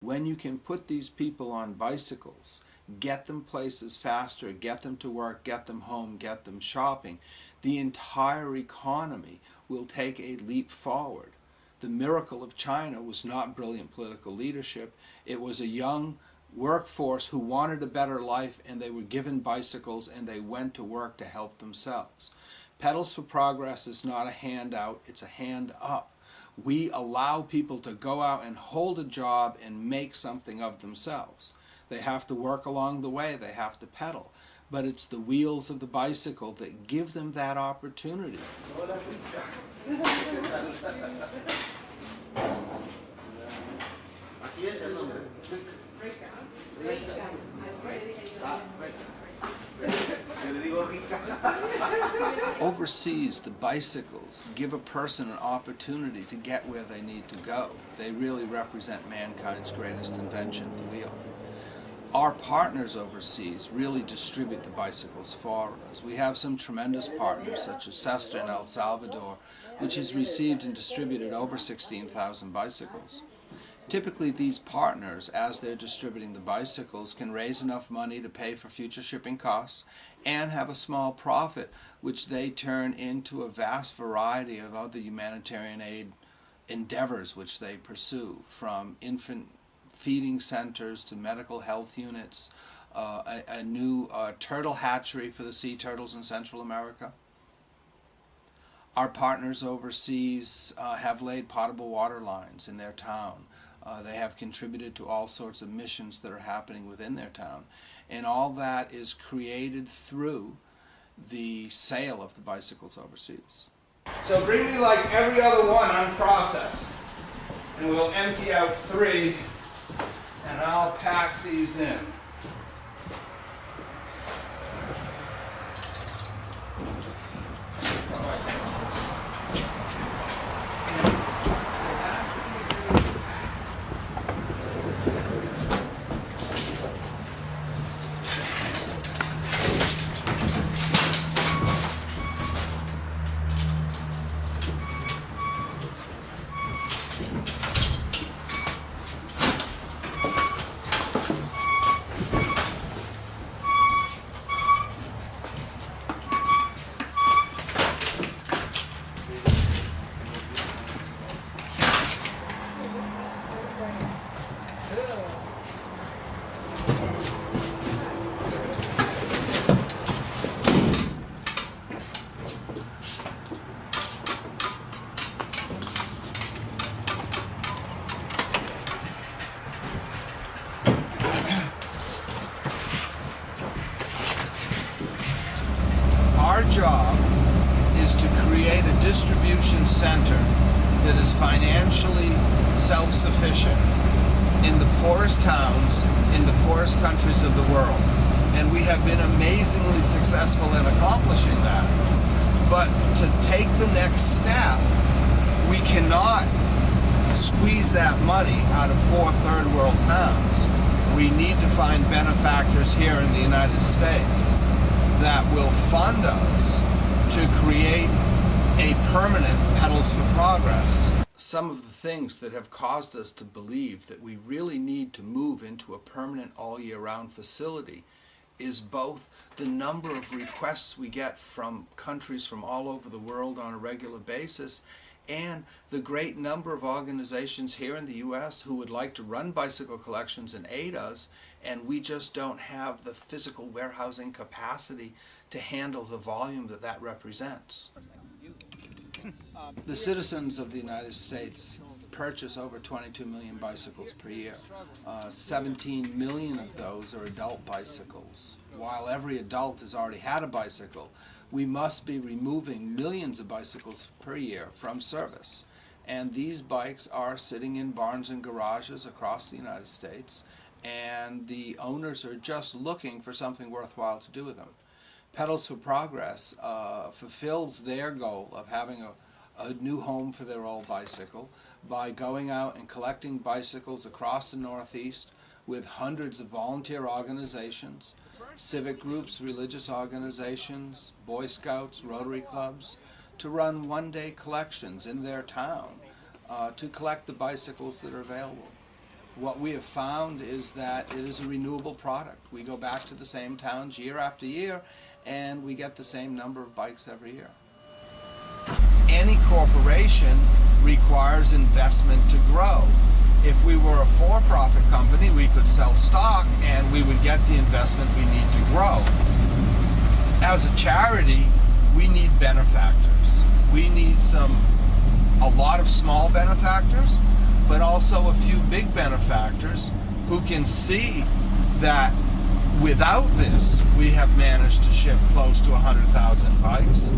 When you can put these people on bicycles, get them places faster, get them to work, get them home, get them shopping, the entire economy will take a leap forward. The miracle of China was not brilliant political leadership. It was a young workforce who wanted a better life, and they were given bicycles and they went to work to help themselves. Pedals for Progress is not a handout, it's a hand up. We allow people to go out and hold a job and make something of themselves. They have to work along the way, they have to pedal. But it's the wheels of the bicycle that give them that opportunity. Overseas, the bicycles give a person an opportunity to get where they need to go. They really represent mankind's greatest invention, the wheel. Our partners overseas really distribute the bicycles for us. We have some tremendous partners, such as Cesta in El Salvador, which has received and distributed over 16,000 bicycles. Typically, these partners, as they're distributing the bicycles, can raise enough money to pay for future shipping costs and have a small profit, which they turn into a vast variety of other humanitarian aid endeavors which they pursue, from infant feeding centers to medical health units, a new turtle hatchery for the sea turtles in Central America. Our partners overseas have laid potable water lines in their town. They have contributed to all sorts of missions that are happening within their town. And all that is created through the sale of the bicycles overseas. So bring me like every other one unprocessed. And we'll empty out 3, and I'll pack these in. Our job is to create a distribution center that is financially self-sufficient in the poorest towns, in the poorest countries of the world. And we have been amazingly successful in accomplishing that. But to take the next step, we cannot squeeze that money out of poor third world towns. We need to find benefactors here in the United States that will fund us to create a permanent Pedals for Progress. Some of the things that have caused us to believe that we really need to move into a permanent all-year-round facility is both the number of requests we get from countries from all over the world on a regular basis, and the great number of organizations here in the U.S. who would like to run bicycle collections and aid us, and we just don't have the physical warehousing capacity to handle the volume that that represents. The citizens of the United States purchase over 22 million bicycles per year. 17 million of those are adult bicycles. While every adult has already had a bicycle, we must be removing millions of bicycles per year from service. And these bikes are sitting in barns and garages across the United States, and the owners are just looking for something worthwhile to do with them. Pedals for Progress fulfills their goal of having a new home for their old bicycle by going out and collecting bicycles across the Northeast with hundreds of volunteer organizations, civic groups, religious organizations, Boy Scouts, Rotary clubs, to run one-day collections in their town to collect the bicycles that are available. what we have found is that it is a renewable product. We go back to the same towns year after year, and we get the same number of bikes every year. Any corporation requires investment to grow. If we were a for-profit company, we could sell stock and we would get the investment we need to grow. As a charity, we need benefactors. We need a lot of small benefactors, but also a few big benefactors who can see that without this, we have managed to ship close to 100,000 bikes.